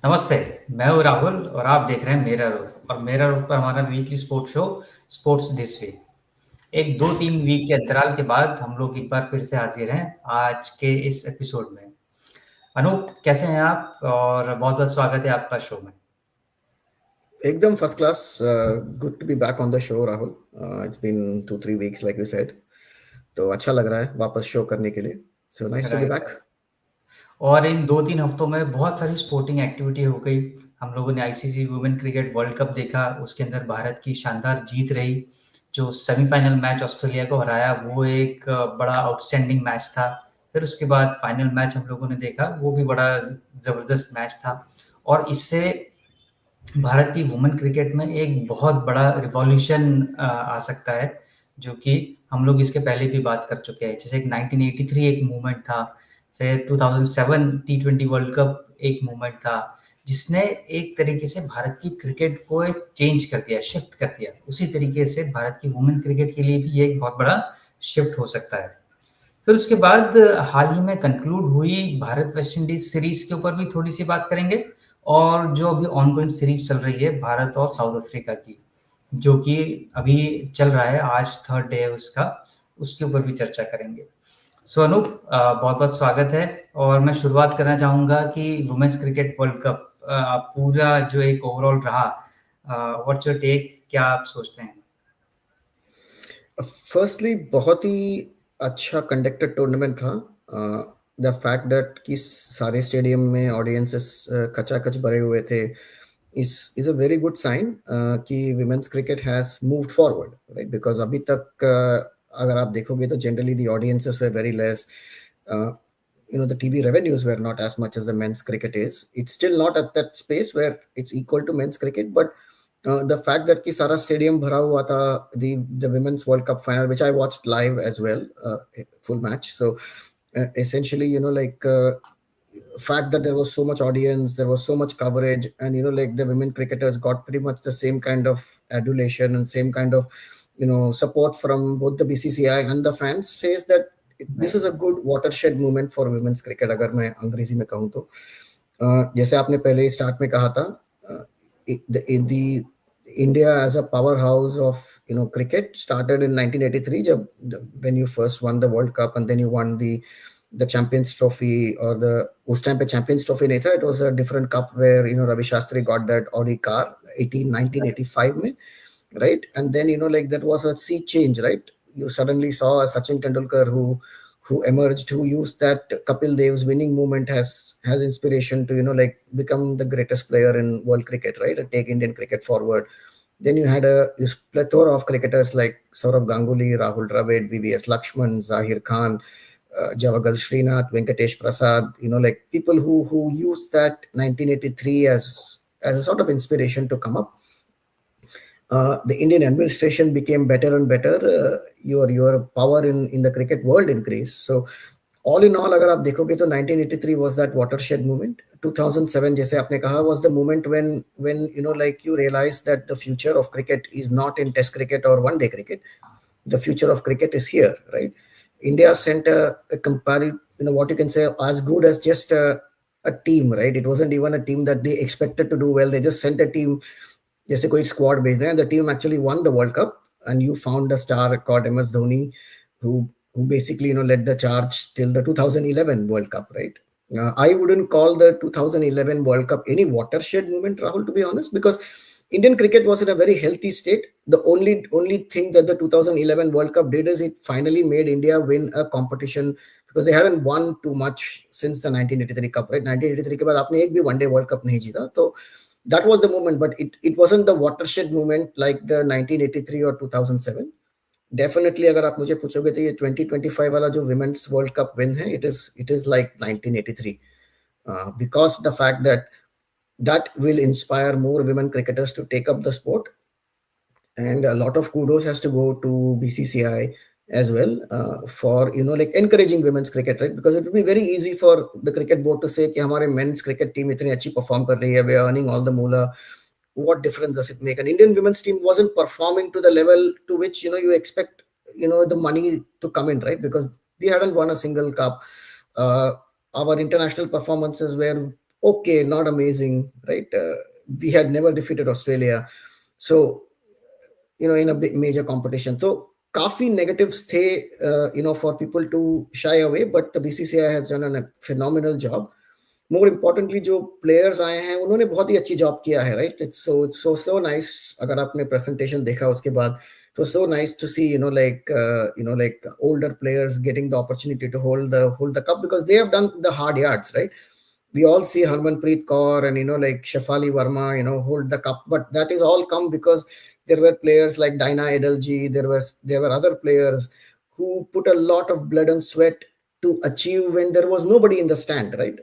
नमस्ते, मैं हूँ राहुल और आप देख रहे हैं मेरा रुख और मेरा रुख पर हमारा weekly sports show sports this week. एक 2-3 वीक के अंतराल के बाद हम लोग एक बार फिर से हाजिर हैं आज के इस एपिसोड में। अनूप कैसे हैं आप और बहुत-बहुत स्वागत है आपका शो में। Ekdam first class. Good to be back on the show, Rahul. It's been 2-3 weeks, like you said. तो अच्छा लग रहा है वापस शो करने के लिए. So nice to be right, back. Right. और इन 2-3 हफ्तों में बहुत सारी स्पोर्टिंग एक्टिविटी हो गई। हम लोगों ने ICC women cricket world cup देखा, उसके अंदर भारत की शानदार जीत रही। जो सेमीफाइनल मैच ऑस्ट्रेलिया को हराया, वो एक बड़ा आउटस्टैंडिंग मैच था। फिर उसके बाद फाइनल मैच हम लोगों ने देखा, वो भी बड़ा ज़बरदस्त मैच था। और इससे भारत की वुमेन क्रिकेट में एक बहुत बड़ा रिवॉल्यूशन आ सकता है, जो कि हम लोग इसके पहले भी बात कर चुके हैं। जैसे एक 1983 एक मूवमेंट था, फिर 2007 टी20 वर्ल्ड कप एक मूवमेंट था, जिसने एक तरीके से भारत की क्रिकेट को एक चेंज कर दिया, शिफ्ट कर दिया। उसी तरीके से भारत की वुमेन क्रिकेट के लिए भी ये एक बहुत बड़ा शिफ्ट हो सकता है। फिर उसके बाद हाल ही में कंक्लूड हुई भारत वेस्ट इंडीज सीरीज के ऊपर भी थोड़ी सी बात करेंगे, और जो अभी ऑनगोइंग सीरीज चल रही है भारत और साउथ अफ्रीका की, जो कि अभी चल रहा है, आज थर्ड डे है उसका, उसके ऊपर भी चर्चा करेंगे। सो अनूप, बहुत बहुत स्वागत है। और मैं शुरुआत करना चाहूंगा कि वुमेन्स क्रिकेट वर्ल्ड कप पूरा जो एक ओवरऑल रहा, व्हाट्स योर टेक, क्या आप सोचते हैं? Firstly, बहुत ही अच्छा conducted tournament था. The fact that कि सारे स्टेडियम में audiences खचाखच भरे हुए थे is a very good sign कि women's cricket has moved forward, right? Because अभी तक अगर आप देखोगे तो generally the audiences were very less. Uh, the TV revenues were not as much as the men's cricket is. It's still not at that space where it's equal to men's cricket, but the fact that ki sara stadium bhara hua tha, the women's world cup final, which I watched live as well, full match. So essentially, fact that there was so much audience, there was so much coverage, and like the women cricketers got pretty much the same kind of adulation and same kind of support from both the BCCI and the fans, says that this is a good watershed movement for women's cricket. अगर मैं अंग्रेजी में कहूँ तो जैसे आपने पहले start में कहा था, the India as a powerhouse of cricket started in 1983 when you first won the World Cup, and then you won the Champions Trophy, or the उस time पे Champions Trophy नहीं था, it was a different cup where Ravi Shastri got that Audi car 1985 में, right? And then like that was a sea change, right? You suddenly saw a Sachin Tendulkar who emerged, who used that Kapil Dev's winning moment has inspiration to like become the greatest player in world cricket, right? And take Indian cricket forward. Then you had this plethora of cricketers like Saurav Ganguly, Rahul Dravid, VVS Lakshman, Zahir Khan, Javagal Srinath, Venkatesh Prasad, like people who used that 1983 as a sort of inspiration to come up. The Indian administration became better and better. Your power in the cricket world increased. So all in all, अगर आप देखोगे तो 1983 was that watershed moment. 2007 जैसे आपने कहा was the moment when like you realize that the future of cricket is not in Test cricket or one day cricket. The future of cricket is here, right? India sent a comparative, what you can say, as good as just a team, right? It wasn't even a team that they expected to do well. They just sent a team, जैसे कोई squad भेज दें, and the team actually won the World Cup, and you found a star called MS Dhoni, who basically led the charge till the 2011 World Cup, right? I wouldn't call the 2011 World Cup any watershed moment, Rahul, to be honest, because Indian cricket was in a very healthy state. The only thing that the 2011 World Cup did is it finally made India win a competition, because they hadn't won too much since the 1983 Cup, right? 1983 के बाद आपने एक भी one day World Cup नहीं जीता, तो that was the moment, but it wasn't the watershed moment like the 1983 or 2007. Definitely अगर आप मुझे पूछोगे तो ये 2025 वाला जो women's World Cup win है, it is like 1983, because the fact that will inspire more women cricketers to take up the sport. And a lot of kudos has to go to BCCI as well, for like encouraging women's cricket, right? Because it would be very easy for the cricket board to say कि हमारे men's cricket team इतनी अच्छी perform कर रही है, we are earning all the moolah. What difference does it make? An Indian women's team wasn't performing to the level to which you expect the money to come in, right? Because we hadn't won a single cup. Our international performances were okay, not amazing, right? We had never defeated Australia. So, in a big major competition. So, काफी negatives थे, for people to shy away, but the BCCI has done a phenomenal job. More importantly जो players आए हैं उन्होंने बहुत ही अच्छी job किया है, राइट? It's so nice. अगर आपने प्रेजेंटेशन देखा उसके बाद, it was so nice to see, like older players getting the opportunity to hold the cup, because they have done the hard yards, right? We all see Harmanpreet Kaur and, like Shafali Verma, hold the cup, but that is all come because there were players like Dina Edelji. There were other players who put a lot of blood and sweat to achieve when there was nobody in the stand, right?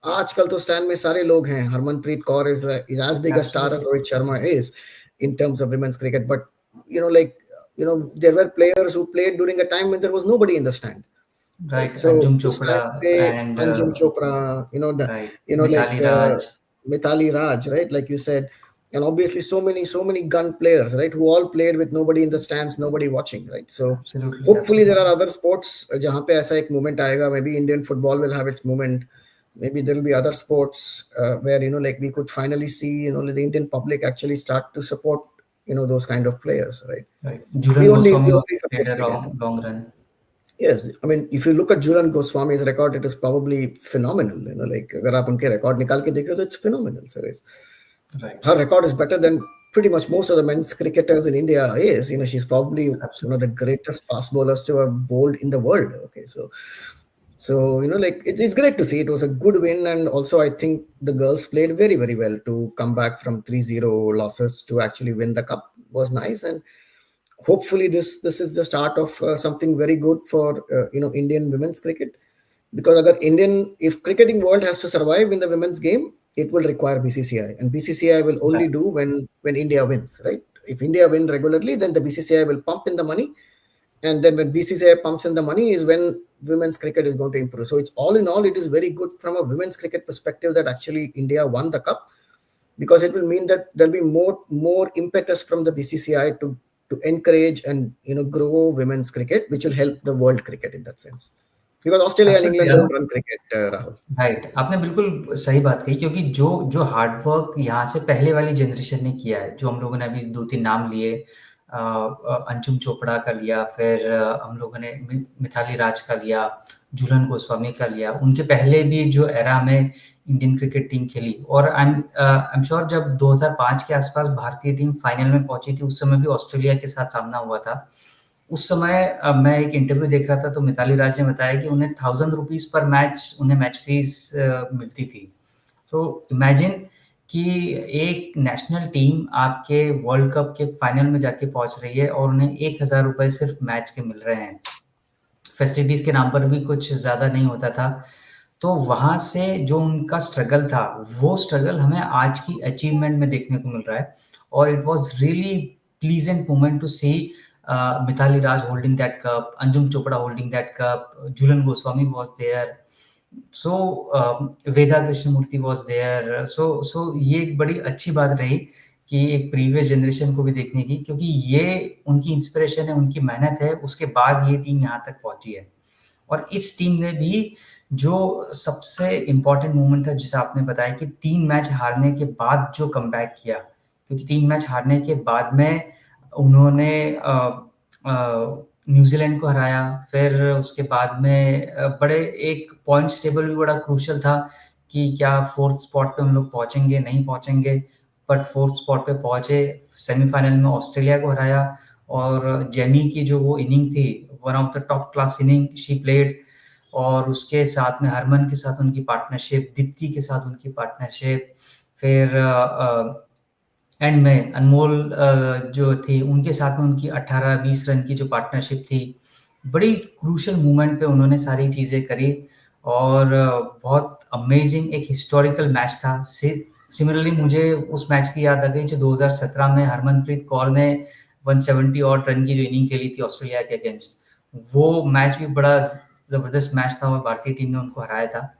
आजकल तो stand में सारे लोग हैं. Harmanpreet Kaur is as big a star as Absolutely. Rohit Sharma is in terms of women's cricket, but like there were players who played during a time when there was nobody in the stand, Right, right? So Anjum उस Chopra time पे and Anjum Chopra, right, like Mithali Raj. Mithali Raj, right? Like you said, and obviously so many gun players, right? Who all played with nobody in the stands, nobody watching, right? So Absolutely, hopefully there are absolutely. other sports जहाँ पे ऐसा एक moment आएगा. Maybe Indian football will have its moment. Maybe there will be other sports where like we could finally see the Indian public actually start to support those kind of players, right? Right. We Julan only we Goswami also only played support a cricket. long run. Yes, I mean, if you look at Julan Goswami's record, it is probably phenomenal. Like अगर आप उनके record निकाल के देखो, तो it's phenomenal, sir. Right. Her record is better than pretty much most of the men's cricketers in India is. She's probably one of the Absolutely. greatest fast bowlers to have bowled in the world. Okay, so like it's great to see. It was a good win, and also I think the girls played very very well to come back from 3-0 losses to actually win the cup. Was nice, and hopefully this is the start of something very good for Indian women's cricket, because if cricketing world has to survive in the women's game, it will require BCCI, and BCCI will Right. only do when India wins, right? If India win regularly, then the BCCI will pump in the money, and then when BCCI pumps in the money is when women's cricket is going to improve. So it's all in all, it is very good from a women's cricket perspective that actually India won the cup, because it will mean that there'll be more impetus from the BCCI to encourage and grow women's cricket, which will help the world cricket in that sense. Because Australia and Absolutely, England don't run cricket, Rahul. Right, आपने बिल्कुल सही बात कही, क्योंकि जो जो hard work यहाँ से पहले वाली जनरेशन ने किया है, जो हम लोगों ने अभी 2-3 नाम लिए, अंजुम चोपड़ा का लिया, फिर हम लोगों ने मिताली राज का लिया, झूलन गोस्वामी का लिया, उनके पहले भी जो एरा में इंडियन क्रिकेट टीम खेली, और आई एम श्योर जब 2005 के आसपास भारतीय टीम फाइनल में पहुंची थी, उस समय भी ऑस्ट्रेलिया के साथ सामना हुआ था। उस समय मैं एक इंटरव्यू देख रहा था, तो मिताली राज ने बताया कि उन्हें ₹1000 पर मैच, उन्हें मैच फीस मिलती थी। तो इमेजिन कि एक नेशनल टीम आपके वर्ल्ड कप के फाइनल में जाके पहुंच रही है और उन्हें ₹1000 सिर्फ मैच के मिल रहे हैं। फैसिलिटीज के नाम पर भी कुछ ज़्यादा नहीं होता था। तो वहाँ से जो उनका स्ट्रगल था, वो स्ट्रगल हमें आज की अचीवमेंट में देखने को मिल रहा है, और it was really pleasant moment to see Mithali Raj holding that cup, Anjum Chopra holding that cup, Jhulan Goswami was there, so Veda Krishnamurthy was there. So ये एक बड़ी अच्छी बात रही कि एक प्रीवियस जनरेशन को भी देखने की, क्योंकि ये उनकी इंस्पिरेशन है, उनकी मेहनत है, उसके बाद ये टीम यहाँ तक पहुँची है। और इस टीम में भी जो सबसे इम्पोर्टेंट मोमेंट था, जैसा आपने बताया कि 3 मैच हारने के बाद जो कमबैक किया, क्योंकि 3 मैच हारने के बाद में उन्होंने न्यूज़ीलैंड को हराया, फिर उसके बाद में बड़े एक पॉइंट्स टेबल भी बड़ा क्रूशियल था कि क्या 4th स्पॉट पे हम लोग पहुँचेंगे, नहीं पहुँचेंगे, बट 4th स्पॉट पे पहुँचे, सेमीफाइनल में ऑस्ट्रेलिया को हराया, और जेमी की जो वो इनिंग थी, one of the top class inning she played, और उसके साथ में हरमन के साथ उनकी पार्टनरशिप, दीप्ति के साथ उनकी पार्टनरशिप, फिर एंड में अनमोल जो थी, उनके साथ में उनकी 18-20 रन की जो पार्टनरशिप थी, बड़ी क्रूशियल मोमेंट पे उन्होंने सारी चीज़ें करी, और बहुत अमेजिंग एक हिस्टोरिकल मैच था। सिमिलरली मुझे उस मैच की याद आ गई जो 2017 में हरमनप्रीत कौर ने 170 और रन की जो इनिंग खेली थी ऑस्ट्रेलिया के अगेंस्ट। वो मैच भी बड़ा ज़बरदस्त मैच था और भारतीय टीम ने उनको हराया था।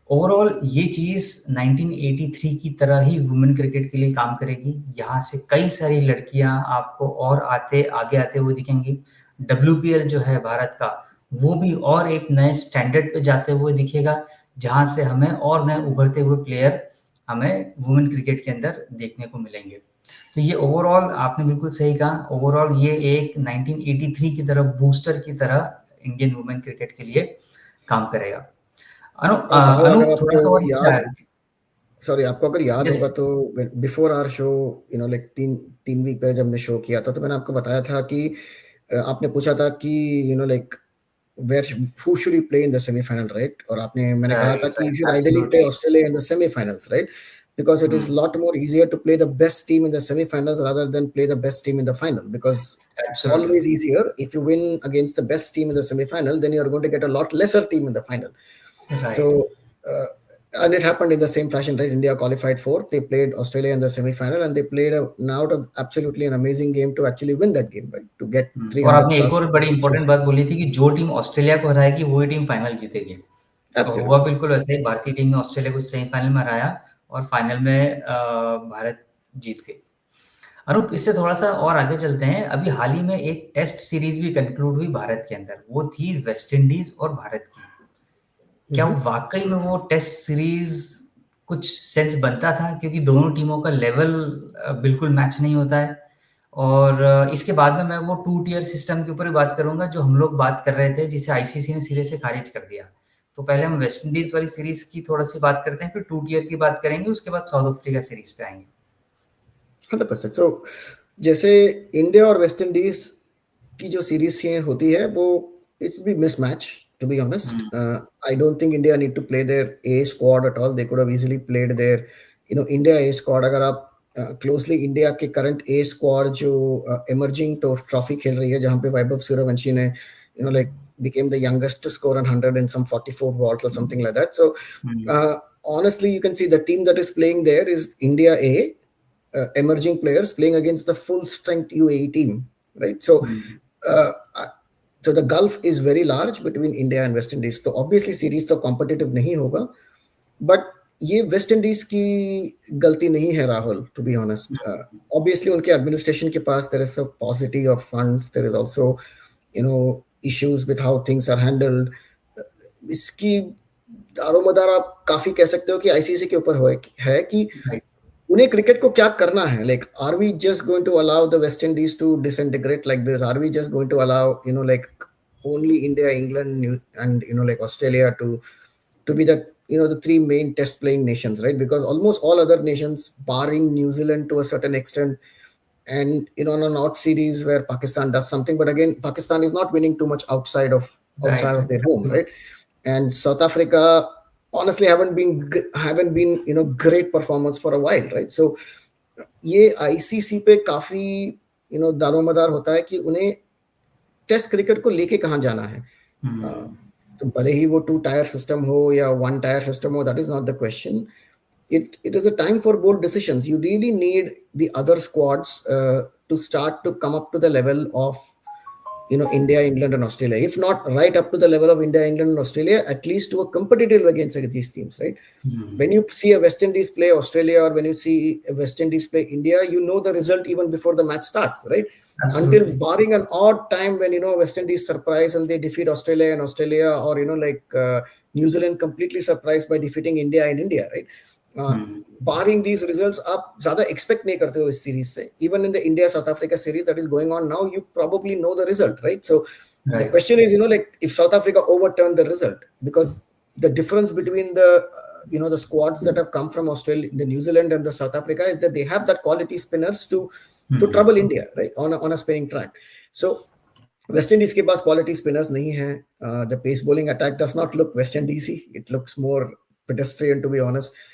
ओवरऑल ये चीज़ 1983 की तरह ही वुमेन क्रिकेट के लिए काम करेगी। यहाँ से कई सारी लड़कियाँ आपको और आगे आते हुए दिखेंगी। WPL जो है भारत का, वो भी और एक नए स्टैंडर्ड पे जाते हुए दिखेगा, जहाँ से हमें और नए उभरते हुए प्लेयर हमें वुमेन क्रिकेट के अंदर देखने को मिलेंगे। तो ये ओवरऑल आपने बिल्कुल सही कहा, ओवरऑल ये एक 1983 की तरह बूस्टर की तरह इंडियन वुमेन क्रिकेट के लिए काम करेगा। और राहुल, अगर अनूप थोड़ा-सा आपको और इसमें याद, सॉरी, आपको अगर याद यस। होगा तो बिफोर आवर शो, लाइक तीन तीन वीक पहले जब हमने शो किया था, तो मैंने आपको बताया था कि आपने पूछा था कि like where who should you play in the semi-final, right? और मैंने कहा था राइट, कि you right, should ideally play absolutely. Australia in the semi-finals, right? Because it is a hmm, lot more easier to play the best team in the semi-finals rather than play the best team in the final. Because it's absolutely, always easier if you win against the best team in the semi-final, then you are going to get a lot lesser team in the final. Right. So, and it happened in the same fashion, right? India qualified fourth. They played Australia in the semi-final, and they played absolutely an amazing game to actually win that game, right? To get और 300 आपने एक plus और बड़ी important matches. बात बोली थी कि जो टीम ऑस्ट्रेलिया को हराएगी वही टीम फाइनल जीतेगी। और हुआ Absolutely. बिल्कुल वैसे ही, भारतीय टीम ने ऑस्ट्रेलिया को सेमीफाइनल में हराया और फाइनल में भारत जीत गई। अनूप, इससे थोड़ा-सा और आगे चलते हैं। अभी हाल ही में एक टेस्ट सीरीज़ भी कंक्लूड हुई भारत के अंदर, वो थी वेस्ट इंडीज़ और भारत की। क्या Mm-hmm. वाक़ई में वो टेस्ट सीरीज़ कुछ सेंस बनता था? क्योंकि दोनों टीमों का लेवल बिल्कुल मैच नहीं होता है। और इसके बाद में मैं वो 2 टियर सिस्टम के ऊपर ही बात करूँगा जो हम लोग बात कर रहे थे, जिसे आईसीसी ने सिरे से खारिज कर दिया। तो पहले हम वेस्ट इंडीज़ वाली सीरीज़ की थोड़ी-सी बात करते हैं, फिर 2 टियर की बात करेंगे, उसके बाद साउथ अफ्रीका सीरीज़ पे आएँगे। 100%। सो जैसे इंडिया और वेस्ट इंडीज की जो सीरीज ये होती है, वो it's be mismatch, to be honest. Hmm, I don't think India need to play their A squad at all. They could have easily played their India A squad. अगर आप closely India के current A squad जो emerging तो trophy खेल रही है, जहां पे वैभव सूर्यवंशी ने like became the youngest to score 100 in some 44 balls or something like that. So hmm, honestly, you can see the team that is playing there is India A, emerging players playing against the full strength UAE team, right? So, hmm, uh, so the gulf is very large between India and West Indies. So obviously series तो competitive नहीं होगा, but ये West Indies की गलती नहीं है Rahul, to be honest. Obviously उनके administration के पास there is a positive of funds, there is also issues with how things are handled. इसकी दारोमदार आप काफी कह सकते हो कि आईसीसी के ऊपर है कि राइट। उन्हें क्रिकेट को क्या करना है। Like are we just going to allow the West Indies to disintegrate like this? Are we just going to allow like only India, England, and like Australia to be the three main test playing nations, right? Because almost all other nations, barring New Zealand to a certain extent, and on an odd series where Pakistan does something, but again, Pakistan is not winning too much outside of right, right, their home, absolute. right? And South Africa honestly haven't been great performance for a while, right? So ये ICC पे काफी दारोमदार होता है कि उन्हें test cricket को लेके कहाँ जाना है। हुँ, तो भले ही वो 2 टायर सिस्टम हो या 1 टायर सिस्टम हो, that is not the question. it is a time for bold decisions. You really need the other squads to start to come up to the level of India, England, and Australia. If not right up to the level of India, England, and Australia, at least to a competitive against these teams, right? Hmm, When you see a West Indies play Australia, or when you see a West Indies play India, you know the result even before the match starts, right? Until absolutely. barring an odd time when West Indies surprise and they defeat Australia and Australia, or like New Zealand completely surprised by defeating India in India, right? Hmm, Barring these results, आप ज़्यादा expect नहीं करते हो इस series से. Even in the India South Africa series that is going on now, you probably know the result, right? So the right, question is, like if South Africa overturned the result, because the difference between the squads that have come from Australia, the New Zealand and the South Africa, is that they have that quality spinners to hmm, trouble India, right, on a spinning track. So West Indies के पास quality spinners नहीं है. The pace bowling attack does not look West Indiesy. It looks more pedestrian, to be honest.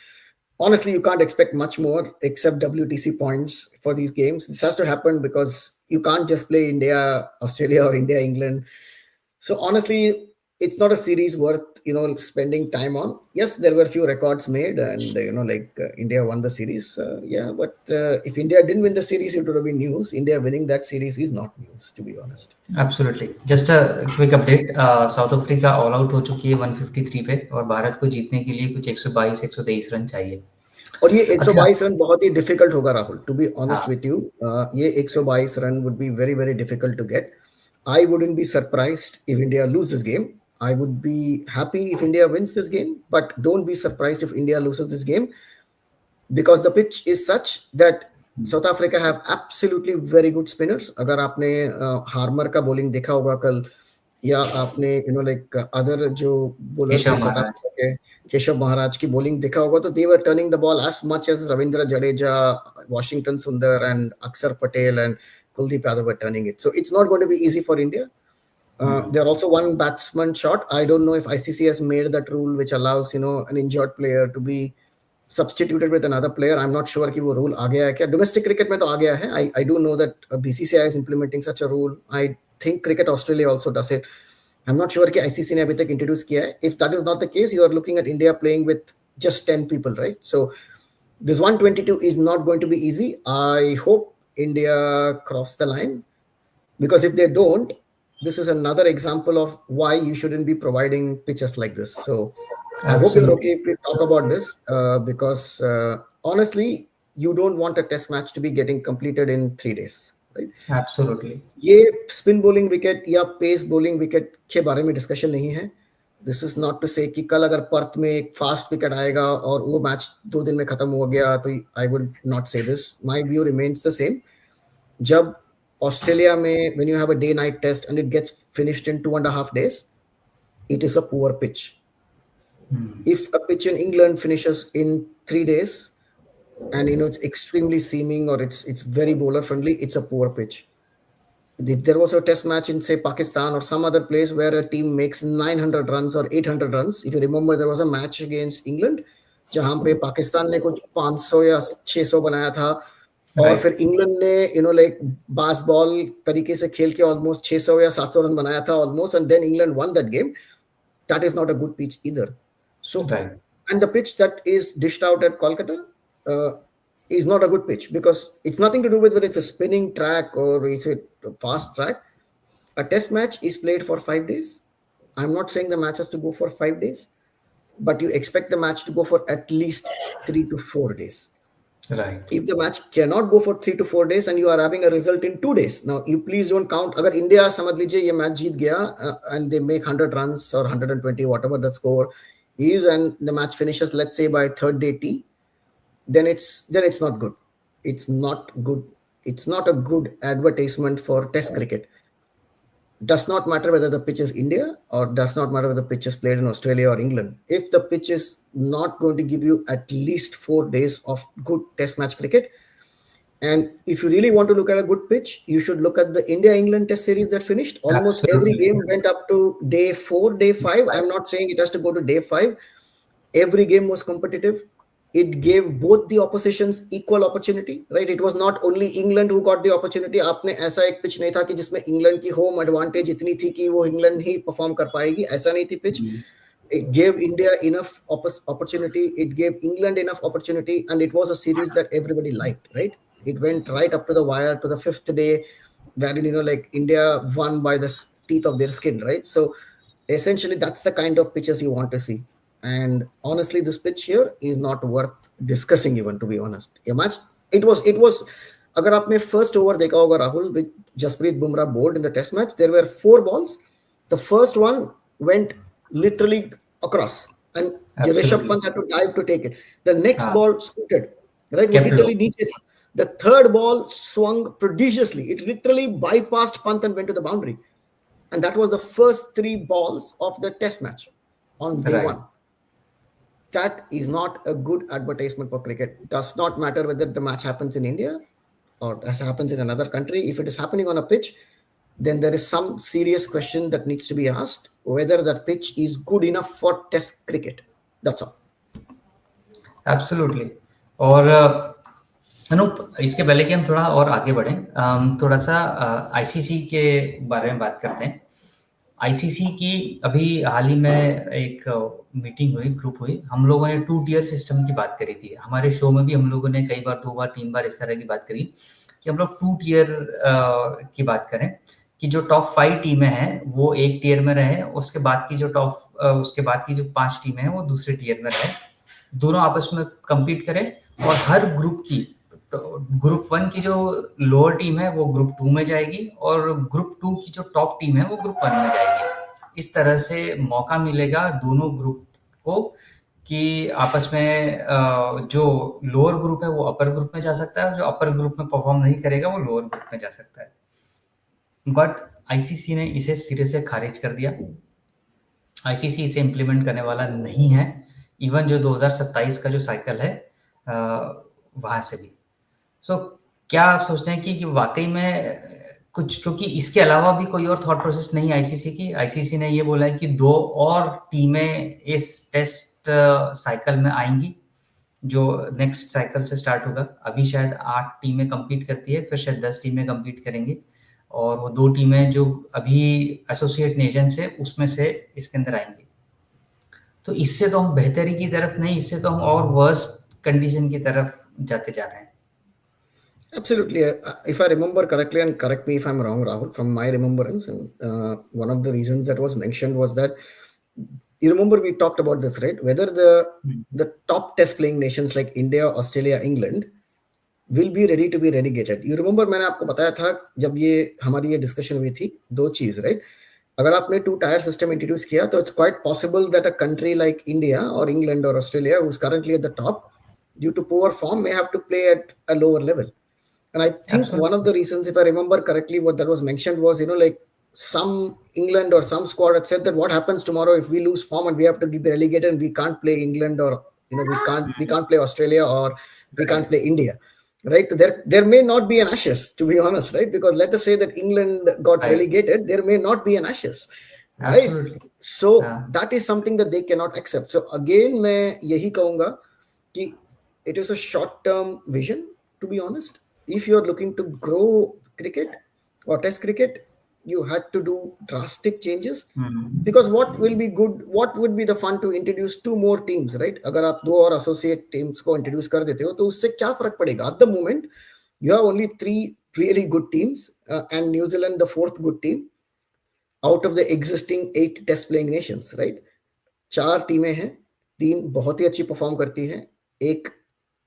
Honestly, you can't expect much more except WTC points for these games. This has to happen because you can't just play India, Australia, or India, England. So honestly, it's not a series worth spending time on. Yes, there were a few records made, and like India won the series. Yeah, but if India didn't win the series, it would have been news. India winning that series is not news, to be honest. Absolutely. Just a quick update, south Africa all out हो चुकी है 153 पे और भारत को जीतने के लिए कुछ 122-123 रन चाहिए। और ये अच्छा। 122 रन बहुत ही डिफिकल्ट होगा राहुल, टू बी ऑनेस्ट हाँ, विथ यू। ये 122 run would be very very difficult to get. I wouldn't be surprised if India lose this game. I would be happy if India wins this game, but don't be surprised if India loses this game because the pitch is such that South Africa have absolutely very good spinners. अगर आपने Harmer का bowling देखा होगा कल या आपने like other जो bowlers Keshav थे साउथ महाराज। अफ्रीका के केशव महाराज की bowling देखा होगा तो they were turning the ball as much as Ravindra Jadeja, Washington Sundar and Akshar Patel and Kuldeep Yadav were turning it. So it's not going to be easy for India. There are also one batsman shot. I don't know if ICC has made that rule which allows an injured player to be substituted with another player. I'm not sure कि वो rule आ गया है क्या. Domestic cricket में तो आ गया है. I do know that BCCI is implementing such a rule. I think Cricket Australia also does it. I'm not sure कि ICC ने अभी तक introduce किया है. If that is not the case, you are looking at India playing with just 10 people, right? So this 122 is not going to be easy. I hope India cross the line because if they don't, this is another example of why you shouldn't be providing pitches like this. So I hope you're okay Absolutely, if we talk about this because honestly, you don't want a test match to be getting completed in 3 days, right? absolutely. ये spin bowling wicket या pace bowling wicket के बारे में discussion नहीं है. This is not to से कि कल अगर पर्थ में एक फास्ट विकेट आएगा और वो मैच 2 दिन में खत्म हो गया तो I would not say this. My view remains the same. जब ऑस्ट्रेलिया में when you have a day night test and it gets finished in 2.5 days, it is a poor pitch. If a pitch in England finishes in 3 days and it's extremely seaming or it's very bowler friendly, it's a poor pitch. If there was a test match in say Pakistan or some other place where a team makes 900 runs or 800 runs, if you remember there was a match against England जहां पे पाकिस्तान ने कुछ 500 या 600 बनाया था और फिर Right, England ने लाइक बास बॉल तरीके से खेल के ऑलमोस्ट 600 या 700 रन बनाया था almost and then England won that game. That is not a good pitch either. So, right, and the pitch that is dished out at Kolkata uh, is not a good pitch because it's nothing to do with whether it's a spinning track or it's a fast track. A test match is played for 5 days. I'm not saying the match has to go for 5 days, but you expect the match to go for at least 3 to 4 days. right. If the match cannot go for 3 to 4 days and you are having a result in 2 days, now you please don't count. Agar India समझ लीजिए ये match जीत गया and they make 100 runs or 120 whatever the score is and the match finishes let's say by third day T, then it's not good. It's not good. It's not a good advertisement for Test cricket. Does not matter whether the pitch is India or does not matter whether the pitch is played in Australia or England. If the pitch is not going to give you at least 4 days of good test match cricket, and if you really want to look at a good pitch, you should look at the India-England test series that finished. Almost every Absolutely, game went up to day 4, day 5. I'm not saying it has to go to day 5. Every game was competitive. It gave both the oppositions equal opportunity, right? It was not only England who got the opportunity. आपने ऐसा एक pitch नहीं था कि जिसमें England की home advantage इतनी थी कि वो इंग्लैंड ही परफॉर्म कर पाएगी. ऐसा नहीं थी pitch. It gave India enough opportunity. It gave England enough opportunity, and it was a series that everybody liked, right? It went right up to the wire to the 5th day, wherein like India won by the teeth of their skin, right? So essentially, that's the kind of pitches you want to see. And honestly, this pitch here is not worth discussing even, to be honest. A match, it was अगर आपने first over देखा होगा Rahul with Jasprit Bumrah bowled in the test match, there were 4 balls. The first one went literally across and Rishabh absolutely. Pant had to dive to take it. The next हाँ, ball scooted, right? वो kept low. literally नीचे था. The third ball swung prodigiously. It literally bypassed Pant and went to the boundary. And that was the first 3 balls of the test match on day Right, one. That is not a good advertisement for cricket. Does not matter whether the match happens in India or happens in another country. If it is happening on a pitch, then there is some serious question that needs to be asked whether that pitch is good enough for test cricket. That's all. absolutely. और अनूप, इसके पहले कि हम थोड़ा और आगे बढ़ें, थोड़ा सा आईसीसी के बारे में बात करते हैं. आईसीसी की अभी हाल ही में एक मीटिंग हुई, ग्रुप हुई. हम लोगों ने 2 टियर सिस्टम की बात करी थी. हमारे शो में भी हम लोगों ने कई बार, 2 बार 3 बार इस तरह की बात करी कि हम लोग 2 टियर की बात करें कि जो टॉप 5 टीमें हैं वो एक टियर में रहे, उसके बाद की जो उसके बाद की जो 5 टीमें हैं वो दूसरे टियर में रहे. दोनों आपस में compete करें और हर ग्रुप की तो ग्रुप 1 की जो लोअर टीम है वो ग्रुप 2 में जाएगी और ग्रुप 2 की जो टॉप टीम है वो ग्रुप 1 में जाएगी। इस तरह से मौका मिलेगा दोनों ग्रुप को कि आपस में जो लोअर ग्रुप है वो अपर ग्रुप में जा सकता है और जो अपर ग्रुप में परफॉर्म नहीं करेगा वो लोअर ग्रुप में जा सकता है। बट आईसीसी ने इसे सिरे से खारिज कर दिया। आईसीसी इसे इम्प्लीमेंट करने वाला नहीं है, इवन जो 2027 का जो साइकिल है वहां से भी। सो क्या आप सोचते हैं कि वाकई में कुछ, क्योंकि इसके अलावा भी कोई और थॉट प्रोसेस नहीं आईसीसी की। आईसीसी ने ये बोला है कि 2 और टीमें इस टेस्ट साइकिल में आएंगी जो नेक्स्ट साइकिल से स्टार्ट होगा। अभी शायद 8 टीमें कंपीट करती है, फिर शायद 10 टीमें कंपीट करेंगी और वो 2 टीमें जो अभी एसोसिएट नेशंस है उसमें से इसके अंदर आएंगी। तो इससे तो हम बेहतरी की तरफ नहीं, इससे तो हम और वर्स्ट कंडीशन की तरफ जाते जा रहे हैं। Absolutely. If I remember correctly, and correct me if I'm wrong, Rahul, from my remembrance, and one of the reasons that was mentioned was that you remember we talked about this, right? Whether the top test playing nations like India, Australia, England will be ready to be relegated. You remember मैंने आपको बताया था जब ये हमारी ये discussion हुई थी, दो चीज, राइट? अगर आपने 2 tier system इंट्रोड्यूस किया तो it's quite possible that a country like India और इंग्लैंड और Australia who is currently at the top due to poor form may have to play at a lower level. And I think one of Absolutely. the reasons, if I remember correctly, what that was mentioned was, like some England or some squad had said that what happens tomorrow if we lose form and we have to be relegated and we can't play England, or we can't play Australia, or we can't Right. play India, right? So there may not be an Ashes, to be honest, right? Because let us say that England got Right. relegated, there may not be an Ashes, right? Absolutely. So हाँ. that is something that they cannot accept. So again मैं यही कहूँगा कि it is a short term vision, to be honest. If you are looking to grow cricket or test cricket, you had to do drastic changes. Because what will be good, what would be the fun to introduce 2 more teams, right? अगर आप 2 और associate teams को introduce कर देते हो तो उससे क्या फर्क पड़ेगा? At the moment you have only 3 really good teams, and New Zealand the 4th good team out of the existing 8 test playing nations, right? 4 टीमें हैं, 3 बहुत ही अच्छी परफॉर्म करती है, एक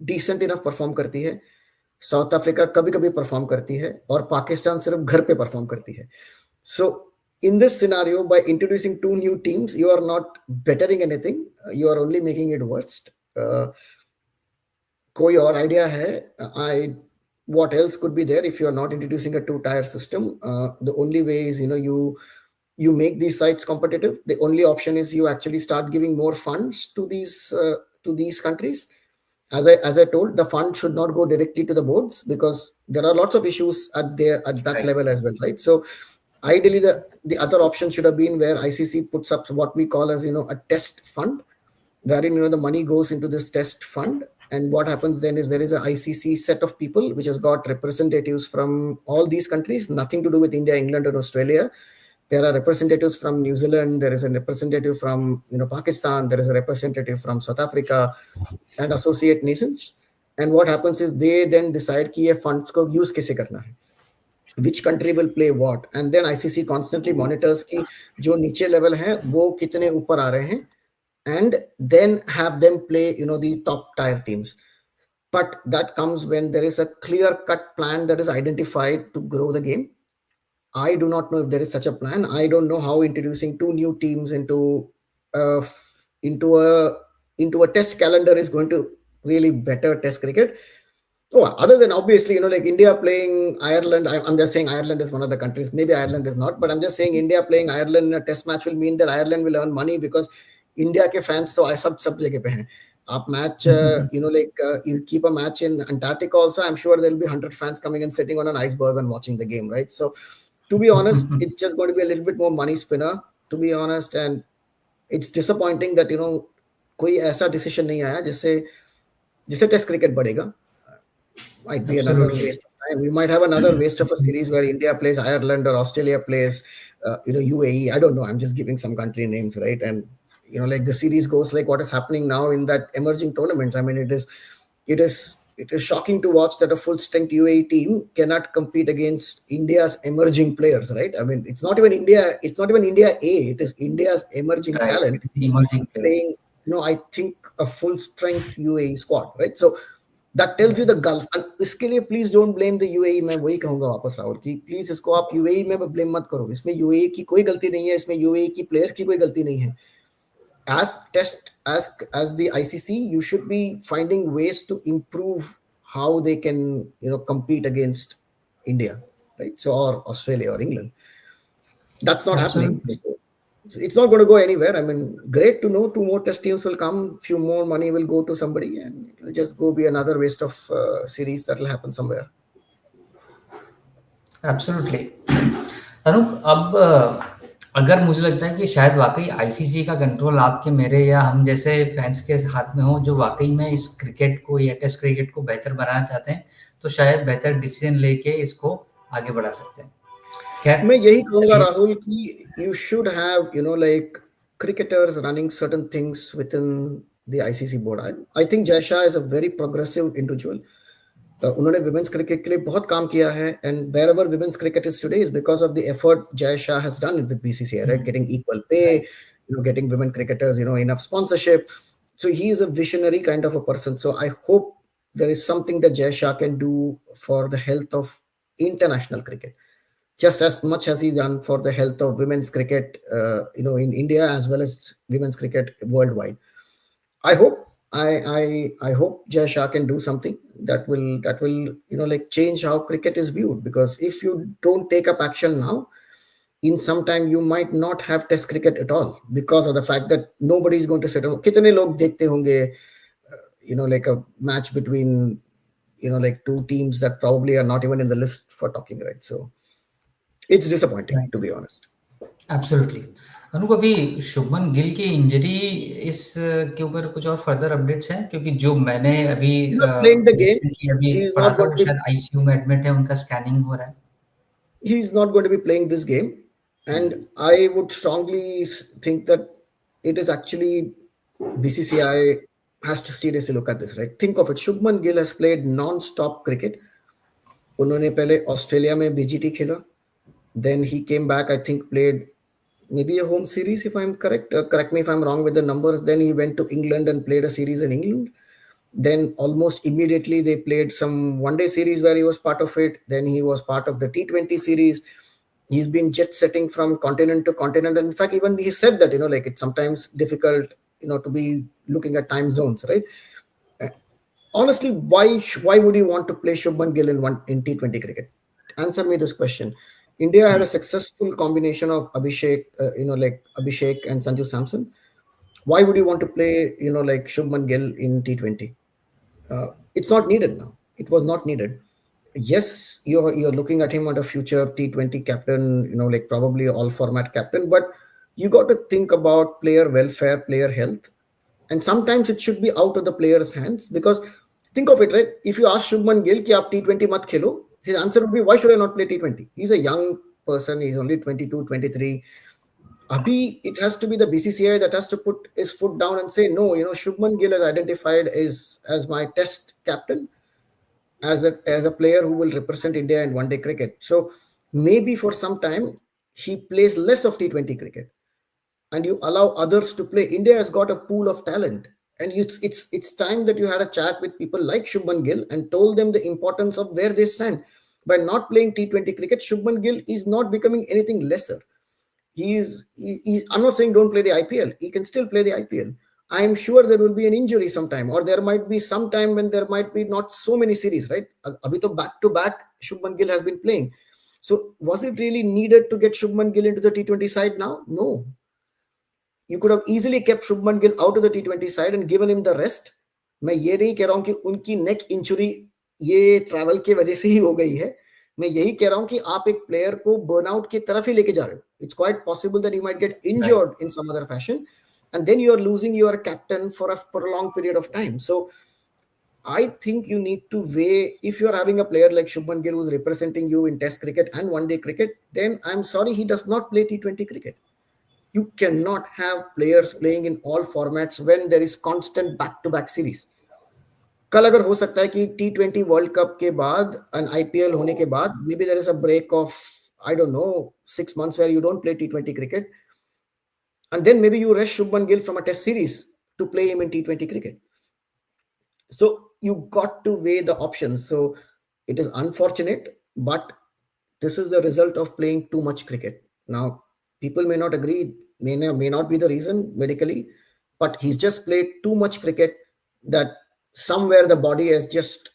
डिसेंट इनफ परफॉर्म करती है, साउथ अफ्रीका कभी कभी परफॉर्म करती है और पाकिस्तान सिर्फ घर पे परफॉर्म करती है. सो in this scenario, by introducing 2 new teams, you are not bettering anything, you are only making it worse. कोई और आइडिया है? What else could be there if you are not introducing a 2 tier system? The only way is, you make these sites competitive. The only option is you actually start giving more funds to these countries. As I told, the fund should not go directly to the boards because there are lots of issues at that Right. level as well, right? So ideally the other option should have been where ICC puts up what we call as, a test fund, wherein the money goes into this test fund. And what happens then is there is a ICC set of people which has got representatives from all these countries, nothing to do with India, England, or Australia. There are representatives from New Zealand, there is a representative from Pakistan, there is a representative from South Africa, and associate nations. And what happens is they then decide कि ये funds को use कैसे करना है, which country will play what, and then ICC constantly monitors कि जो नीचे level हैं वो कितने ऊपर आ रहे हैं, and then have them play the top tier teams. But that comes when there is a clear cut plan that is identified to grow the game. I do not know if there is such a plan. I don't know how introducing 2 new teams uh, into a test calendar is going to really better test cricket. Oh, other than obviously, like India playing Ireland, I'm just saying Ireland is one of the countries. Maybe Ireland is not, but I'm just saying India playing Ireland in a test match will mean that Ireland will earn money because India के fans तो सब जगह पे हैं. आप match, you keep a match in Antarctica also, I'm sure there'll be 100 fans coming and sitting on an iceberg and watching the game, right? So to be honest, it's just going to be a little bit more money spinner, to be honest. And it's disappointing that कोई ऐसा decision नहीं आया जिससे test cricket बढ़ेगा. Might be another Absolutely. waste of time. We might have another waste of a series where India plays Ireland or Australia plays UAE. I don't know, I'm just giving some country names, right? And like the series goes like what is happening now in that emerging tournaments. I mean, it is shocking to watch that a full strength UAE team cannot compete against India's emerging players, right? I mean, it's not even India A, it is India's emerging Right. talent Emerging players. playing, I think a full strength UAE squad, right? So that tells you the right, gulf. And इसके लिए please don't blame the UAE. मैं वही कहूंगा वापस राहुल की, please इसको आप UAE में ब्लेम मत करो। इसमें यूएई की कोई गलती नहीं है, इसमें यूएई की प्लेयर की कोई गलती नहीं है। As test as the ICC, you should be finding ways to improve how they can, compete against India, right? So, or Australia or England. That's not happening. Absolutely, So it's not going to go anywhere. I mean, great to know two more test teams will come, few more money will go to somebody, and it will just go be another waste of series that will happen somewhere. Absolutely. Anoop, अब अगर मुझे लगता है कि शायद वाक़ई ICC का control आपके, मेरे या हम जैसे फैन्स के हाथ में हो, जो वाक़ई में इस क्रिकेट को या टेस्ट क्रिकेट को बेहतर बनाना चाहते हैं, तो शायद बेहतर डिसीज़न लेके इसको आगे बढ़ा सकते हैं। खैर, मैं यही कहूंगा चलिए। राहुल कि you should have, like cricketers running certain things within the ICC board. I think Jai Shah is a very progressive individual. उन्होंने विमेंस क्रिकेट के लिए बहुत काम किया है, and wherever women's cricket is today is because of the effort Jay Shah has done with BCCI, hmm, right? Getting equal pay, right, getting women cricketers, enough sponsorship. So he is a visionary kind of a person. So I hope there is something that Jay Shah can do for the health of international cricket, just as much as he's done for the health of women's cricket, in India as well as women's cricket worldwide. I hope I hope Jay Shah can do something that will like change how cricket is viewed. Because if you don't take up action now, in some time you might not have test cricket at all, because of the fact that nobody is going to sit on. कितने लोग देखते होंगे, like a match between, like two teams that probably are not even in the list for talking, right? So it's disappointing, to right, be honest. Absolutely. Anoop, अभी शुभमन गिल की injury, इस के ऊपर कुछ और फर्दर अपडेट्स हैं? क्योंकि जो मैंने अभी He's not playing the game. Recently अभी He is पढ़ा not था, going वो to be शायद आईसीयू में एडमिट है, उनका स्कैनिंग हो रहा है। he's not going to be playing this game. And I would strongly think that it is actually BCCI has to seriously look at this, right? Think of it. Shubman Gill has played non-stop cricket. उन्होंने पहले Australia में BGT खेला, then he came back, I think played maybe a home series, if I'm correct. Correct me if I'm wrong with the numbers. Then he went to England and played a series in England. Then almost immediately they played some one day series where he was part of it. Then he was part of the T20 series. He's been jet setting from continent to continent. And in fact, even he said that, like it's sometimes difficult, to be looking at time zones, right? Uh, Honestly, why would you want to play Shubman Gill in T20 cricket? Answer me this question. India had a successful combination of Abhishek, like Abhishek and Sanju Samson. Why would you want to play, like Shubman Gill in T20? It's not needed now. It was not needed. Yes, you're looking at him on a future T20 captain, like probably all format captain, but you got to think about player welfare, player health, and sometimes it should be out of the player's hands. Because think of it, right? If you ask Shubman Gill ki aap T20 mat khelo, his answer would be, why should I not play T20? He's a young person, he's only 22, 23. Abhi, it has to be the BCCI that has to put his foot down and say, no, Shubman Gill is identified as my test captain, as a player who will represent India in one day cricket. So maybe for some time he plays less of T20 cricket, and you allow others to play. India has got a pool of talent, and it's time that you had a chat with people like Shubman Gill and told them the importance of where they stand. By not playing T20 cricket, Shubman Gill is not becoming anything lesser. I'm not saying don't play the IPL. He can still play the IPL. I'm sure there will be an injury sometime, or there might be some time when there might be not so many series, right? Abhi to back to back, Shubman Gill has been playing. So was it really needed to get Shubman Gill into the T20 side now? No. You could have easily kept Shubman Gill out of the T20 side and given him the rest. मैं ये नहीं कह रहा हूं कि उनकी नेक injury ये travel की वजह से ही हो गई है. मैं यही कह रहा हूं कि आप एक प्लेयर को बर्नआउट की तरफ ही लेके जा रहे हो. It's quite possible that he might get right, injured in some other fashion, and then you are losing your captain for a prolonged period of time. So I think you need to weigh, if you're having a player like Shubman Gill who's representing you in Test cricket and one day cricket, then I'm sorry, he does not play T20 cricket. You cannot have players playing in all formats when there is constant back-to-back series. कल अगर हो सकता है कि T20 world cup के बाद and IPL होने के बाद maybe there is a break of, I don't know, 6 months where you don't play T20 cricket, and then maybe you rest Shubman Gill from a test series to play him in T20 cricket. So you got to weigh the options. So it is unfortunate, but this is the result of playing too much cricket. Now, people may not agree, may not be the reason medically, but he's just played too much cricket that somewhere the body has just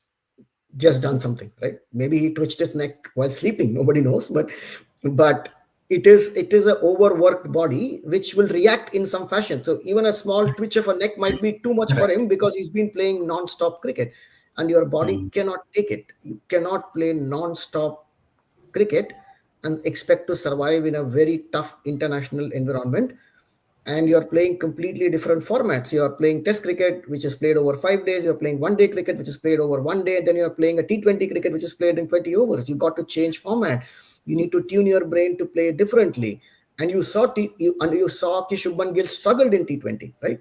done something, right? Maybe he twitched his neck while sleeping, nobody knows, but it is a overworked body which will react in some fashion. So even a small twitch of a neck might be too much for Right. him because he's been playing non-stop cricket, and your body Mm. cannot take it. You cannot play non-stop cricket and expect to survive in a very tough international environment. And you're playing completely different formats. You're playing test cricket, which is played over 5 days. You're playing one day cricket, which is played over one day. Then you're playing a T20 cricket, which is played in 20 overs. You got to change format. You need to tune your brain to play differently. And you saw कि Shubman Gill struggled in T20, right?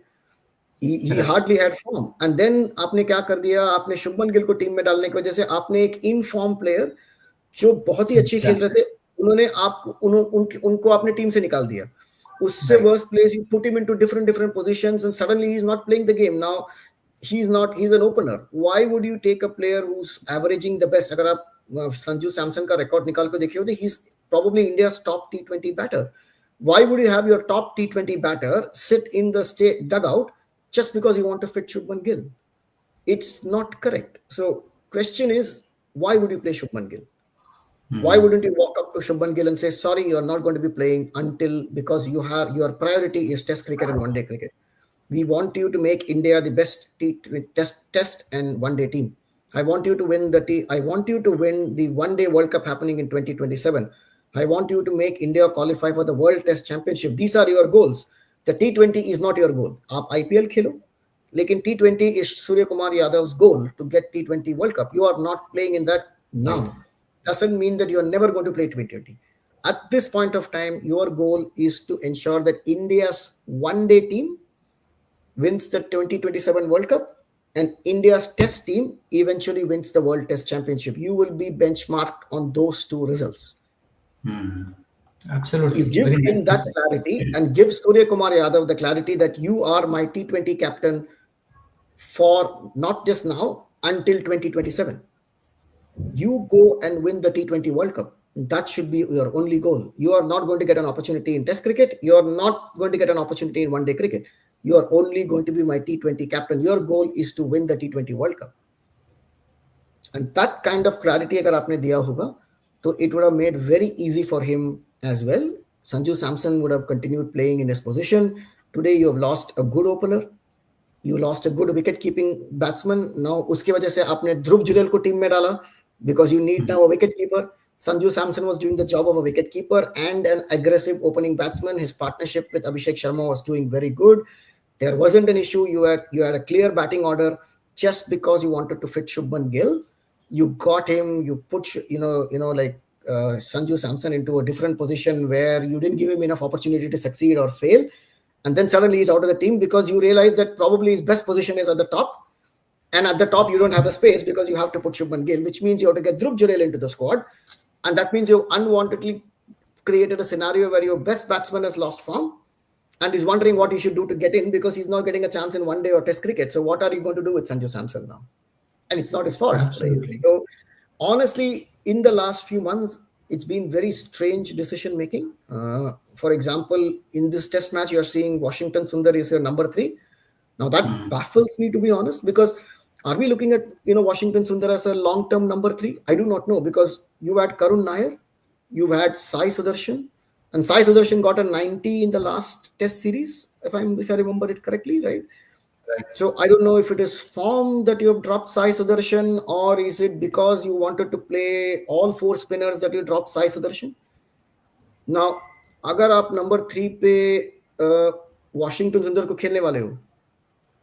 He Right. hardly had form. And then आपने क्या कर दिया, आपने शुभमन गिल को team में डालने की वजह से आपने एक इन फॉर्म प्लेयर जो बहुत ही अच्छी खेल रहे थे, उन्होंने उनको आपने टीम से निकाल दिया. उससे Right. worst place, you put him into different positions and suddenly he's not playing the game. Now he's an opener. Why would you take a player who's averaging the best? अगर आप संजू सैमसन का record निकाल के देखिए, तो he's probably India's top T20 batter. Why would you have your top T20 batter sit in the dugout just because you want to fit Shubman Gill? It's not correct. So question is, why would you play Shubman Gill? Why Mm. wouldn't you walk up to Shubman Gill and say, sorry, you're not going to be playing until, because you have your priority is test cricket and one day cricket. We want you to make India the best test and one day team. I want you to win I want you to win the one day World Cup happening in 2027. I want you to make India qualify for the World Test Championship. These are your goals. The T20 is not your goal. आप IPL खेलो, लेकिन T20 is Surya Kumar Yadav's goal to get T20 World Cup. You are not playing in that Right. now. Doesn't mean that you're never going to play T20. At this point of time, your goal is to ensure that India's one day team wins the 2027 World Cup and India's test team eventually wins the World Test Championship. You will be benchmarked on those two results. Mm. You Absolutely. give Very him nicely that said. clarity and give Surya Kumar Yadav the clarity that you are my T20 captain for not just now, until 2027. You go and win the T20 World Cup. That should be your only goal. You are not going to get an opportunity in Test cricket. You are not going to get an opportunity in one day cricket. You are only going to be my T20 captain. Your goal is to win the T20 World Cup. And that kind of clarity अगर आपने दिया होगा, तो it would have made very easy for him as well. Sanju Samson would have continued playing in his position. Today you have lost a good opener. You lost a good wicket keeping batsman. Now उसकी वजह से आपने ध्रुव जुरेल को team में डाला because you need Mm. now a wicket keeper. Sanju Samson was doing the job of a wicket keeper and an aggressive opening batsman. His partnership with Abhishek Sharma was doing very good. There wasn't an issue. You had a clear batting order. Just because you wanted to fit Shubman Gill, you got him. You put like Sanju Samson into a different position where you didn't give him enough opportunity to succeed or fail, and then suddenly he's out of the team because you realize that probably his best position is at the top. And at the top, you don't have a space because you have to put Shubman Gill, which means you have to get Dhruv Jurel into the squad. And that means you've unwantedly created a scenario where your best batsman has lost form and is wondering what he should do to get in because he's not getting a chance in one day or test cricket. So what are you going to do with Sanju Samson now? And it's not his fault, right? Absolutely. So honestly, in the last few months, it's been very strange decision making. For example, in this test match, you're seeing Washington Sundar is your number 3. Now that Mm. baffles me, to be honest, because are we looking at Washington Sundar as a long-term number 3? I do not know, because you had Karun Nair, you had Sai Sudarshan, and Sai Sudarshan got a 90 in the last test series, if I remember it correctly, right? Right. So I don't know if it is form that you have dropped Sai Sudarshan, or is it because you wanted to play all 4 spinners that you dropped Sai Sudarshan? Now, अगर आप number 3 पे Washington सुंदर को खेलने वाले हो,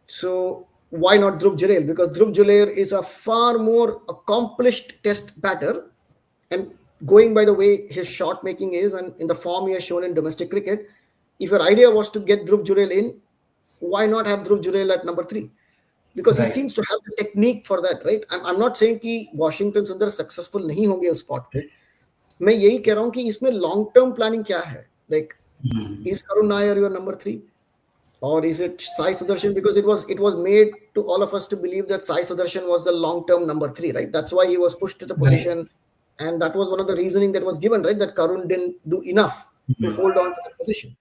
so why not Dhruv Jurel? Because Dhruv Jurel is a far more accomplished test batter, and going by the way his shot making is and in the form he has shown in domestic cricket, if your idea was to get Dhruv Jurel in, why not have Dhruv Jurel at number 3? Because he Right. seems to have the technique for that, right? I'm not saying कि Washington सुंदर successful नहीं होंगे उस spot पे. मैं यही कह रहा हूँ कि इसमें लॉन्ग टर्म प्लानिंग क्या है. Like, Mm. is Karun Nair your number 3? or is it Sai Sudarshan? Because it was made to all of us to believe that Sai Sudarshan was the long-term number three, right? That's why he was pushed to the Right. position, and that was one of the reasoning that was given, right? That Karun didn't do enough to hold on to the position.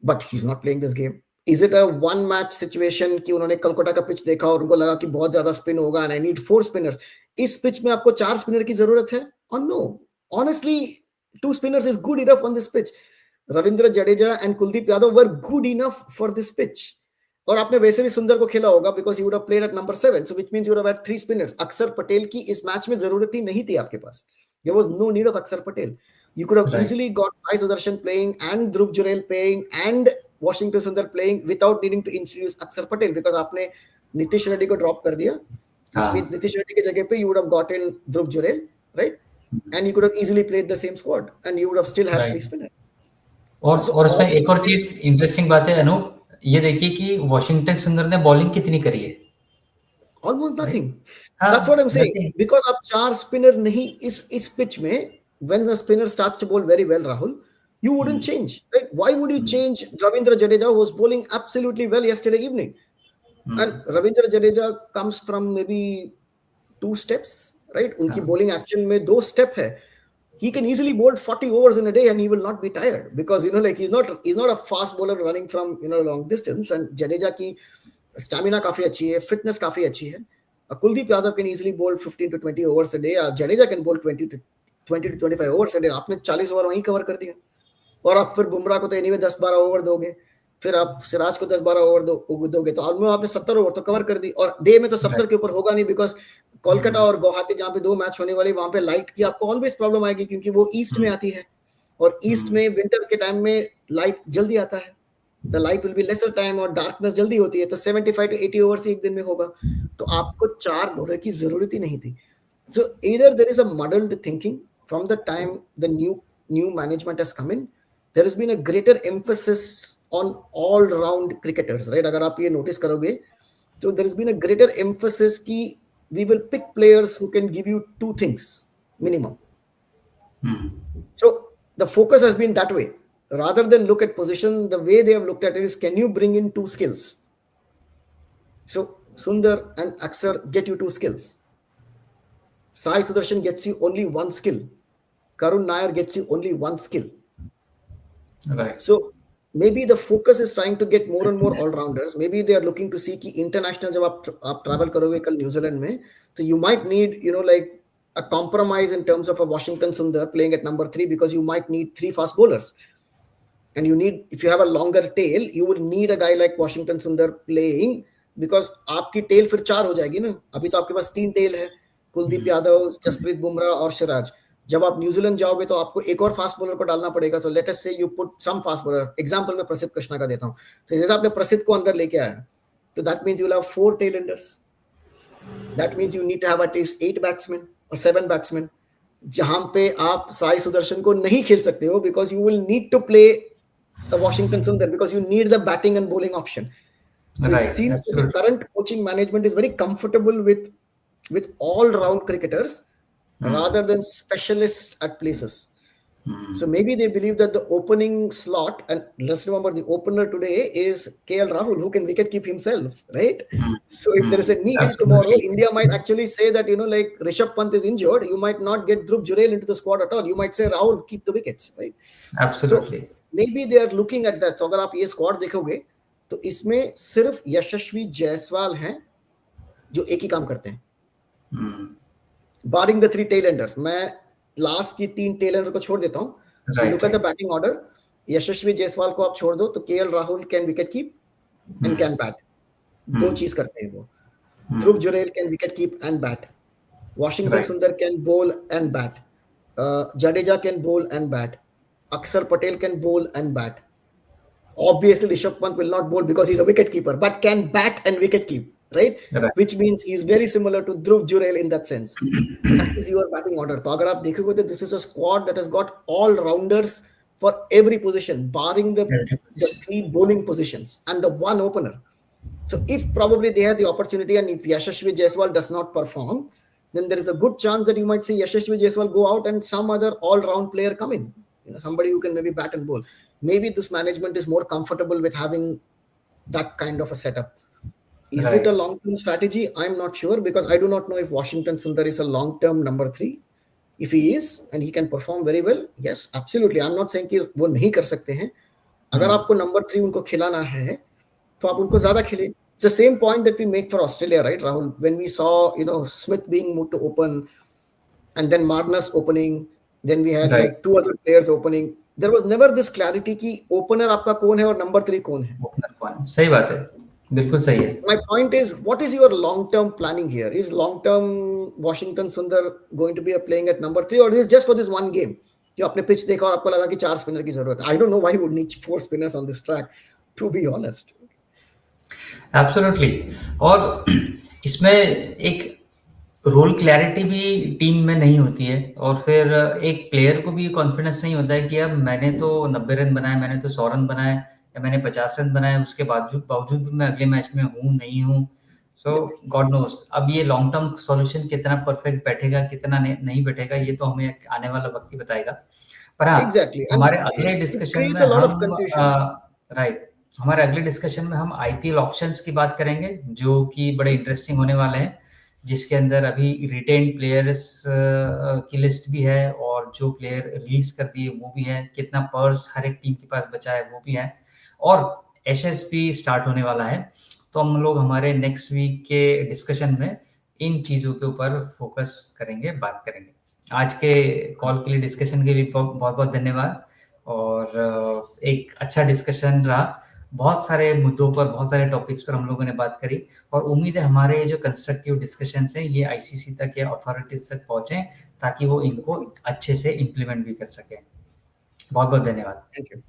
But he's not playing this game. Is it a one match situation कि उन्होंने कलकत्ता का pitch देखा और उनको लगा कि बहुत ज्यादा स्पिन होगा and I need 4 spinners? इस पिच में आपको 4 स्पिनर की जरूरत है? Or no? Honestly, 2 spinners is good enough on this pitch. Ravindra Jadeja and Kuldeep Yadav were good enough for this pitch. और आपने वैसे भी सुंदर को खेला होगा because he would have played at number 7, so which means you would have had 3 spinners. अक्षर पटेल की इस मैच में जरूरत ही नहीं थी आपके पास. There was no need of Akshar Patel. You could have Right. easily got Sai Sudarshan playing and Dhruv Jurel playing and Washington Sundar playing without needing to introduce Akshar Patel because आपने नीतीश रेड्डी को drop कर दिया, which means Nitish Reddy की जगह पे you would have gotten Dhruv Jurel, right? And you could have easily played the same squad and you would have still had 3 spinners. So और all इसमें एक these और चीज इंटरेस्टिंग बात है अनूप, ये देखिए कि वॉशिंगटन सुंदर ने बॉलिंग कितनी करी है. almost right. nothing. हाँ, That's what I'm saying. Nothing. Because आप 4 spinner नहीं इस pitch में, when the spinner starts to bowl very well, Rahul, you wouldn't change, right? Why would you change Ravindra Jadeja, who was bowling absolutely well yesterday evening? And Ravindra Jadeja comes from maybe 2 steps, right? उनकी bowling action में 2 step है. He can easily bowl 40 overs in a day and he will not be tired because like he's not a fast bowler running from long distance. And Jadeja की stamina काफी अच्छी है, fitness काफी अच्छी है. Kuldeep Yadav can easily बोल 15 to 20 overs a day. Jadeja can बोल 20 to 25 overs a day. आपने 40 ओवर वहीं कवर कर दिया और आप फिर बुमराह को तो एनीवे 10-12 ओवर दोगे, फिर आप सिराज को 10-12 ओवर दोगे, तो ऑलमोस्ट आपने 70 ओवर तो कवर कर दी. और डे में तो 70 के ऊपर होगा नहीं बिकॉज कोलकाता और गुवाहाटी जहाँ पे 2 मैच होने वाले वहां पे लाइट की आपको ऑलवेज प्रॉब्लम आएगी क्योंकि वो ईस्ट में आती है और ईस्ट में विंटर के टाइम में लाइट जल्दी आता है. The light will be lesser time और darkness जल्दी होती है, तो 75 to 80 ओवर्स एक दिन में होगा, तो आपको 4 बॉलर की जरूरत ही नहीं थी. So either there is a muddled thinking from the time the new management has come in. There has been a greater emphasis on all round cricketers, right? अगर आप ये notice करोगे तो there has been a greater emphasis कि we will pick players who can give you 2 things minimum. So the focus has been that way. Rather than look at position, the way they have looked at it is, can you bring in 2 skills? So Sundar and Akshar get you 2 skills. Sai Sudarshan gets you only 1 skill. Karun Nair gets you only 1 skill. Right. So maybe the focus is trying to get more and more all-rounders. Maybe they are looking to see कि international जब आप travel करोगे कल New Zealand में, तो you might need like a compromise in terms of a Washington Sundar playing at number 3 because you might need 3 fast bowlers. And you need, if you have a longer tail, you will need a guy like Washington Sundar playing because आपकी tail फिर 4 हो जाएगी ना. अभी तो आपके पास 3 tail है, कुलदीप यादव, जसप्रीत बुमराह और सिराज. जब आप न्यूजीलैंड जाओगे तो आपको एक और फास्ट बॉलर को डालना पड़ेगा. So let us say you put some fast bowler. Example मैं प्रसिद्ध कृष्णा का देता हूँ. तो जैसे आपने प्रसिद्ध को अंदर लेके आया, तो that means you will have 4 tailenders. That means you need to have at least 8 batsmen or 7 batsmen. जहां पे आप साई सुदर्शन को नहीं खेल सकते हो because you will need to play the Washington Sundar because you need the batting and bowling option. So Right. it seems that the Absolutely. current coaching management is very comfortable with all-round cricketers rather than specialists at places. So maybe they believe that the opening slot, and let's remember the opener today is KL Rahul, who can wicket keep himself, right? So if there is a need tomorrow, Absolutely. India might actually say that, like Rishabh Pant is injured, you might not get Dhruv Jurel into the squad at all. You might say Rahul, keep the wickets, right? Absolutely. So maybe they are looking at that. So अगर आप ये squad देखोगे तो इसमें सिर्फ यशस्वी जायसवाल हैं जो एक ही काम करते हैं, बारिंग द 3 टेलएंडर्स. मैं लास्ट की 3 टेलएंडर को छोड़ देता हूं. Look at the batting order. Yashasvi Jaiswal को आप छोड़ दो तो KL Rahul can wicket keep and can bat. 2 चीज करते हैं वो. Dhruv Jurel can wicket keep and bat. Washington Sundar can bowl and bat. Jadeja can bowl and bat. Akshar Patel can bowl and bat. Obviously, Rishabh Pant will not bowl because he's a wicket keeper, but can bat and wicket keep, right? Which means he's very similar to Dhruv Jurel in that sense. That is your batting order. So, अगर आप देखोगे तो this is a squad that has got all rounders for every position, barring the 3 bowling positions and the 1 opener. So, if probably they have the opportunity and if Yashasvi Jaiswal does not perform, then there is a good chance that you might see Yashasvi Jaiswal go out and some other all-round player come in. Somebody who can maybe bat and bowl. Maybe this management is more comfortable with having that kind of a setup. Is it a right, long-term strategy? I'm not sure, because I do not know if Washington Sundar is a long-term number three. If he is and he can perform very well, yes, absolutely. I'm not saying कि वो नहीं कर सकते हैं. अगर हुँ, आपको number three उनको खिलाना है तो आप उनको ज्यादा खिले. It's the same point that we make for Australia, right, Rahul? When we saw, Smith being moved to open, and then Magnus opening, then we had right, like two other players opening. There was never this clarity कि opener आपका कौन है और number three कौन है. Opener कौन है? सही बात है, बिल्कुल सही है। So my point is, what is your long-term planning here? Is long-term Washington Sundar going to be a playing at number three, or is it just for this one game? जो आपने पिच देखा और आपको लगा कि चार spinner की जरूरत है. I don't know why you would need four spinners on this track, to be honest. Absolutely. और इसमें एक रोल क्लैरिटी भी टीम में नहीं होती है, और फिर एक प्लेयर को भी कॉन्फिडेंस नहीं होता है कि अब मैंने तो 90 रन बनाए, मैंने तो 100 रन बनाए, या मैंने 50 रन बनाए, उसके बावजूद बावजूद भी मैं अगले मैच में हूँ नहीं हूँ। सो Yeah, गॉड नोस अब ये लॉन्ग टर्म सॉल्यूशन कितना परफेक्ट बैठेगा, कितना नहीं बैठेगा, ये तो हमें आने वाला वक्त ही बताएगा। पर हाँ, exactly, and हमारे अगले it डिस्कशन creates में a lot of हम confusion. राइट, हमारे अगले डिस्कशन में हम आईपीएल ऑप्शंस की बात करेंगे, जो कि बड़े इंटरेस्टिंग होने वाले हैं, जिसके अंदर अभी रिटेन प्लेयर्स की लिस्ट भी है, और जो प्लेयर रिलीज कर दिए वो भी है, कितना पर्स हर एक टीम के पास बचा है वो भी है, और एसएसपी स्टार्ट होने वाला है। तो हम लोग हमारे नेक्स्ट वीक के डिस्कशन में इन चीज़ों के ऊपर फोकस करेंगे, बात करेंगे। आज के कॉल के लिए, डिस्कशन के लिए बहुत बहुत धन्यवाद, और एक अच्छा डिस्कशन रहा। बहुत सारे मुद्दों पर, बहुत सारे टॉपिक्स पर हम लोगों ने बात करी, और उम्मीद है हमारे जो कंस्ट्रक्टिव डिस्कशंस हैं ये आईसीसी तक या अथॉरिटीज तक पहुंचे, ताकि वो इनको अच्छे से इम्प्लीमेंट भी कर सकें। बहुत बहुत धन्यवाद। Thank you.